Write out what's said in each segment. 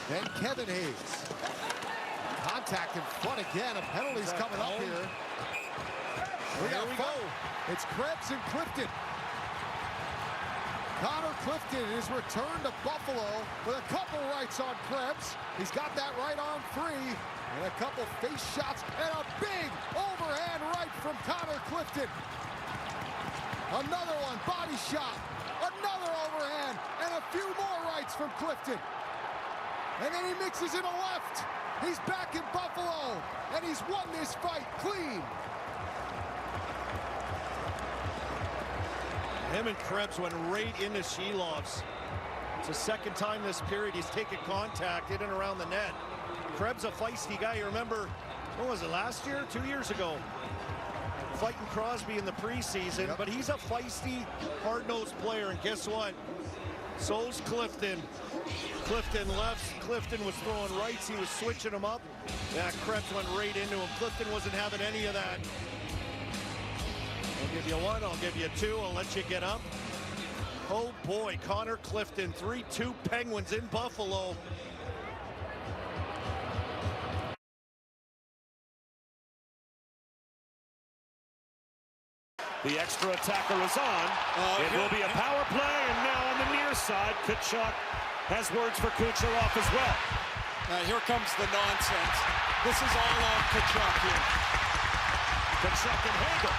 Then Kevin Hayes. Contact in front again. A penalty's coming up here. Here we go. It's Krebs and Clifton. Connor Clifton is returned to Buffalo with a couple rights on Krebs. He's got that right on 3. And a couple face shots and a big overhand right from Connor Clifton. Another one, body shot. Another overhand and a few more rights from Clifton. And then he mixes in a left. He's back in Buffalo, and he's won this fight clean. Him and Krebs went right into Shilov's. It's the second time this period he's taken contact in and around the net. Krebs a feisty guy. You remember, what was it, last year, 2 years ago? Fighting Crosby in the preseason, but he's a feisty, hard-nosed player, and guess what? So's Clifton. Clifton lefts. Clifton was throwing rights. He was switching them up. Yeah, Krebs went right into him. Clifton wasn't having any of that. I'll give you one. I'll give you two. I'll let you get up. Oh, boy. Connor Clifton, 3-2 Penguins in Buffalo. The extra attacker is on. It will be a power play, and now on the near side, Tkachuk has words for Kucherov as well. Now here comes the nonsense. This is all on Tkachuk here. Tkachuk and Hagel.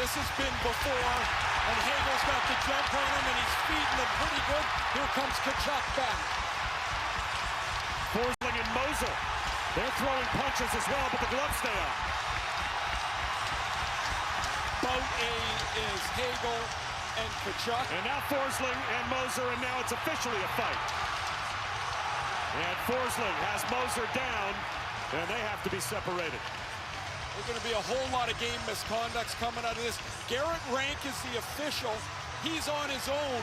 This has been before, and Hagel's got the jump on him, and he's feeding him pretty good. Here comes Tkachuk back. Forsling and Moser. They're throwing punches as well, but the gloves stay on. Bout A is Hagel and Tkachuk. And now Forsling and Moser, and now it's officially a fight. And Forsling has Moser down, and they have to be separated. There's going to be a whole lot of game misconducts coming out of this. Garrett Rank is the official. He's on his own.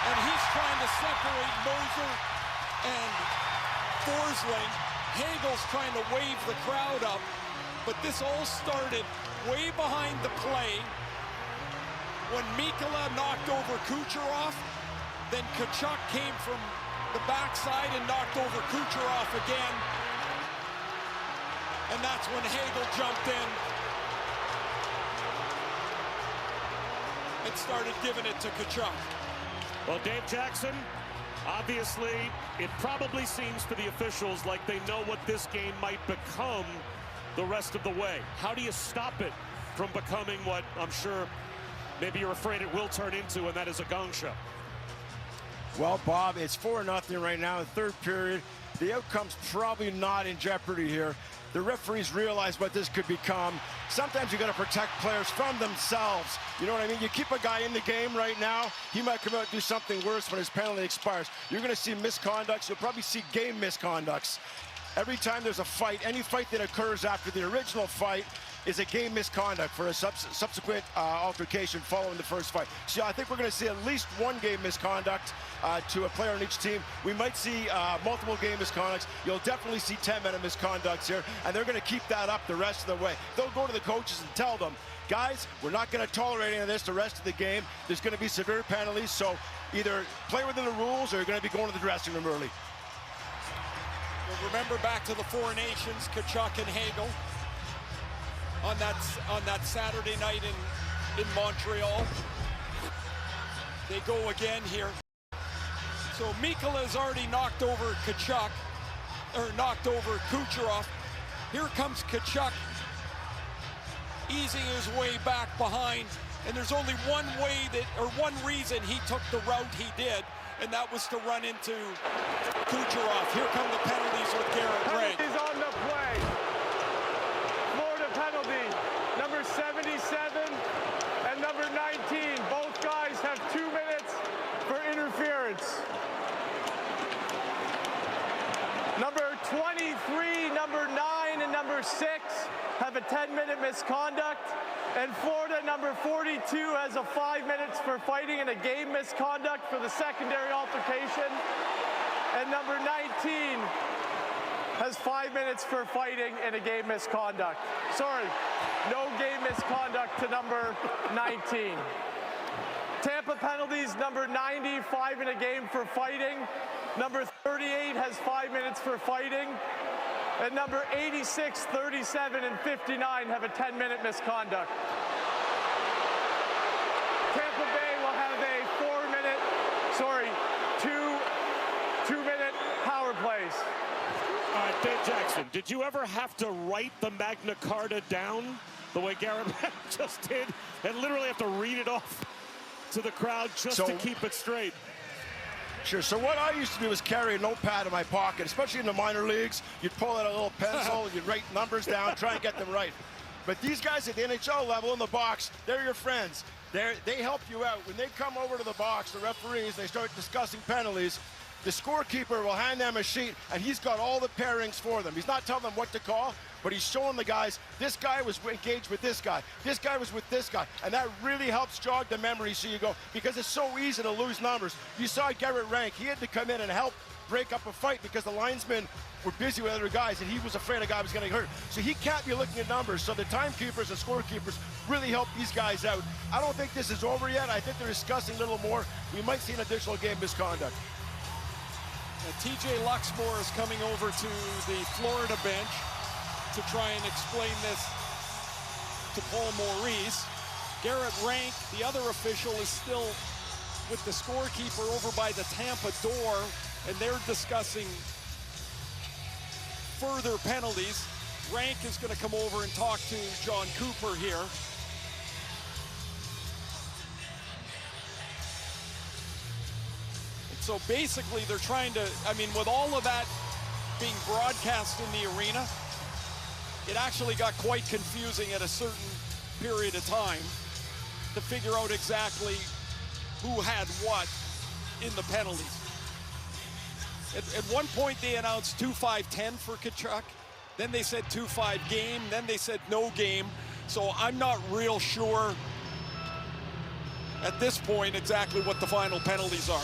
And he's trying to separate Moser and Forsling. Hagel's trying to wave the crowd up. But this all started way behind the play when Mikkola knocked over Kucherov. Then Tkachuk came from the backside and knocked over Kucherov again. And that's when Hagel jumped in and started giving it to Tkachuk. Well, Dave Jackson, obviously, it probably seems to the officials like they know what this game might become the rest of the way. How do you stop it from becoming what I'm sure maybe you're afraid it will turn into, and that is a gong show? Well, Bob, it's 4-0 right now in third period. The outcome's probably not in jeopardy here. The referees realize what this could become. Sometimes you got to protect players from themselves. You know what I mean? You keep a guy in the game right now, he might come out and do something worse when his penalty expires. You're going to see misconducts. You'll probably see game misconducts. Every time there's a fight, any fight that occurs after the original fight is a game misconduct for a subsequent altercation following the first fight. So I think we're going to see at least one game misconduct to a player on each team. We might see multiple game misconducts. You'll definitely see 10-minute misconducts here, and they're going to keep that up the rest of the way. They'll go to the coaches and tell them, guys, we're not going to tolerate any of this the rest of the game. There's going to be severe penalties, so either play within the rules or you're going to be going to the dressing room early. Remember back to the Four Nations, Tkachuk and Hagel on that Saturday night in Montreal. They go again here. So Mikkola has already knocked over Tkachuk, or knocked over Kucherov. Here comes Tkachuk easing his way back behind, and there's only one way that, or one reason he took the route he did, and that was to run into Kucherov. Here come the penalties with Garrett Rank. Penalties on the play. Florida penalty, number 77 and number 19. Both guys have 2 minutes for interference. Number 23, number 9, and number 6 have a 10-minute misconduct. And Florida, number 42, has a 5 minutes for fighting and a game misconduct for the secondary altercation. And number 19 has 5 minutes for fighting and a game misconduct. Sorry, no game misconduct to number 19. Tampa penalties, number 90, 5 in a game for fighting. Number 38 has 5 minutes for fighting. And number 86, 37, and 59 have a 10-minute misconduct. Tampa Bay will have a 2-minute power plays. All right, Dave Jackson, did you ever have to write the Magna Carta down the way Garrett just did and literally have to read it off to the crowd just to keep it straight? Sure. So what I used to do was carry a notepad in my pocket, especially in the minor leagues. You'd pull out a little pencil, you'd write numbers down, try and get them right. But these guys at the NHL level in the box, they're your friends. They help you out. When they come over to the box, the referees, they start discussing penalties. The scorekeeper will hand them a sheet, and he's got all the pairings for them. He's not telling them what to call, but he's showing the guys, this guy was engaged with this guy was with this guy, and that really helps jog the memory, so you go, because it's so easy to lose numbers. You saw Garrett Rank, he had to come in and help break up a fight because the linesmen were busy with other guys, and he was afraid a guy was going to get hurt. So he can't be looking at numbers, so the timekeepers and scorekeepers really help these guys out. I don't think this is over yet. I think they're discussing a little more. We might see an additional game misconduct. TJ Luxmore is coming over to the Florida bench to try and explain this to Paul Maurice. Garrett Rank, the other official, is still with the scorekeeper over by the Tampa door, and they're discussing further penalties. Rank is going to come over and talk to John Cooper here. So basically, they're trying to, I mean, with all of that being broadcast in the arena, it actually got quite confusing at a certain period of time to figure out exactly who had what in the penalties. At one point, they announced 2-5-10 for Tkachuk. Then they said 2-5 game. Then they said no game. So I'm not real sure at this point exactly what the final penalties are.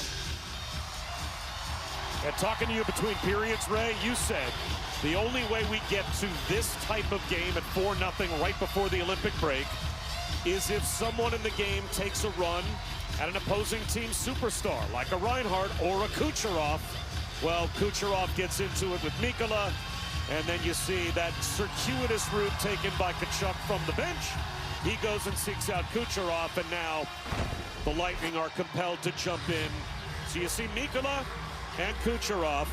And talking to you between periods, Ray, you said the only way we get to this type of game at 4-0 right before the Olympic break is if someone in the game takes a run at an opposing team superstar, like a Reinhart or a Kucherov. Well, Kucherov gets into it with Mikkola, and then you see that circuitous route taken by Tkachuk from the bench. He goes and seeks out Kucherov, and now the Lightning are compelled to jump in. So you see Mikkola and Kucherov,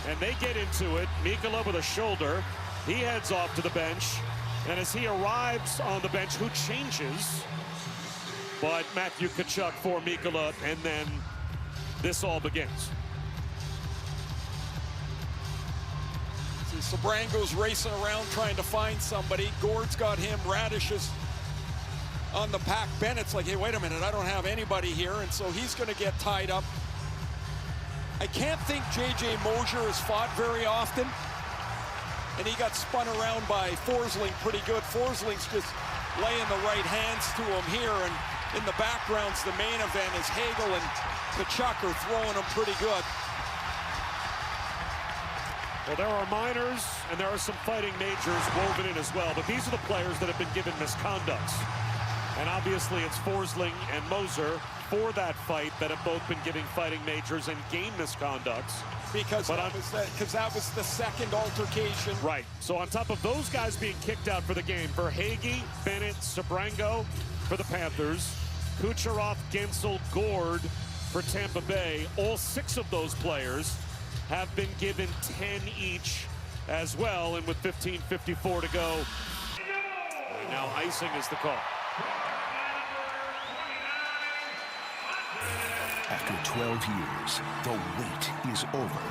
and they get into it. Mikkola with a shoulder. He heads off to the bench, and as he arrives on the bench, who changes? But Matthew Tkachuk for Mikkola, and then this all begins. See, Sabrango's racing around trying to find somebody. Gord's got him. Radish is on the pack. Bennett's like, hey, wait a minute, I don't have anybody here, and so he's going to get tied up. I can't think J.J. Mosier has fought very often, and he got spun around by Forsling pretty good. Forsling's just laying the right hands to him here, and in the backgrounds, the main event is Hagel and Tkachuk are throwing him pretty good. Well, there are minors, and there are some fighting majors woven in as well, but these are the players that have been given misconducts. And obviously, it's Forsling and Moser for that fight that have both been giving fighting majors and game misconducts. Because that was the second altercation. Right. So on top of those guys being kicked out for the game, Verhaeghe, Bennett, Sabrango for the Panthers, Kucherov, Gensel, Gord for Tampa Bay, all 6 of those players have been given 10 each as well, and with 15:54 to go. And now icing is the call. After 12 years, the wait is over.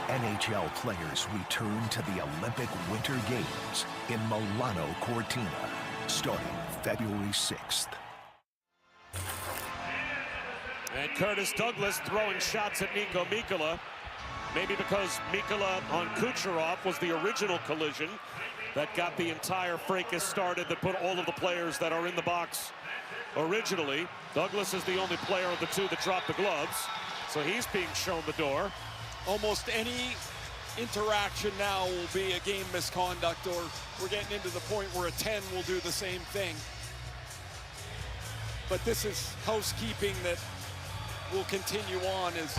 NHL players return to the Olympic Winter Games in Milano Cortina, starting February 6th. And Curtis Douglas throwing shots at Niko Mikkola. Maybe because Mikkola on Kucherov was the original collision that got the entire fracas started, that put all of the players that are in the box originally. Douglas is the only player of the 2 that dropped the gloves, so he's being shown the door. Almost any interaction now will be a game misconduct, or we're getting into the point where a 10 will do the same thing. But this is housekeeping that will continue on as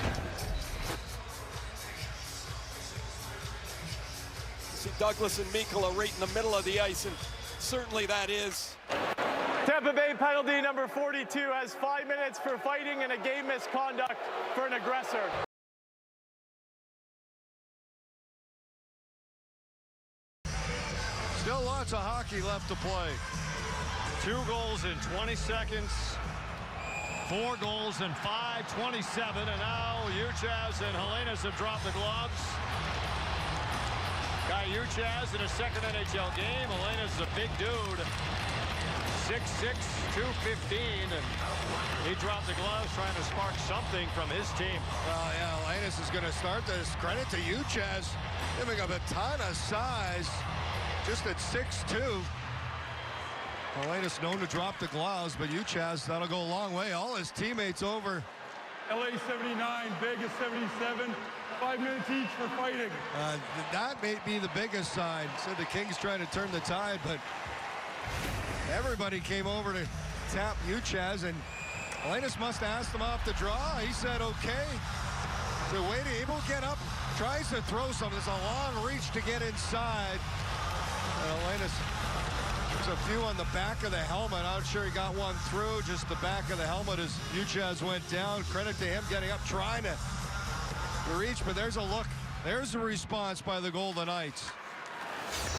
see Douglas and Mikkola right in the middle of the ice, and certainly that is. Tampa Bay penalty number 42 has 5 minutes for fighting and a game misconduct for an aggressor. Still lots of hockey left to play. 2 goals in 20 seconds. 4 goals in 5:27, and now Uchas and Helenas have dropped the gloves. Got Uchas in his second NHL game. Helenas is a big dude. 6'6", 215, and he dropped the gloves trying to spark something from his team. Well, yeah, Helenas is going to start this. Credit to Uchas, giving up a ton of size, just at 6'2". Helenas known to drop the gloves, but Uchas, that'll go a long way. All his teammates over. LA 79, Vegas 77, 5 minutes each for fighting. That may be the biggest sign. Said the Kings trying to turn the tide, but everybody came over to tap Uchas, and Helenas must have asked him off the draw. He said, okay. So waiting, he will get up, tries to throw something. It's a long reach to get inside. Helenas, there's a few on the back of the helmet. I'm sure he got one through, just the back of the helmet as Uchas went down. Credit to him getting up, trying to reach, but there's a look. There's a response by the Golden Knights.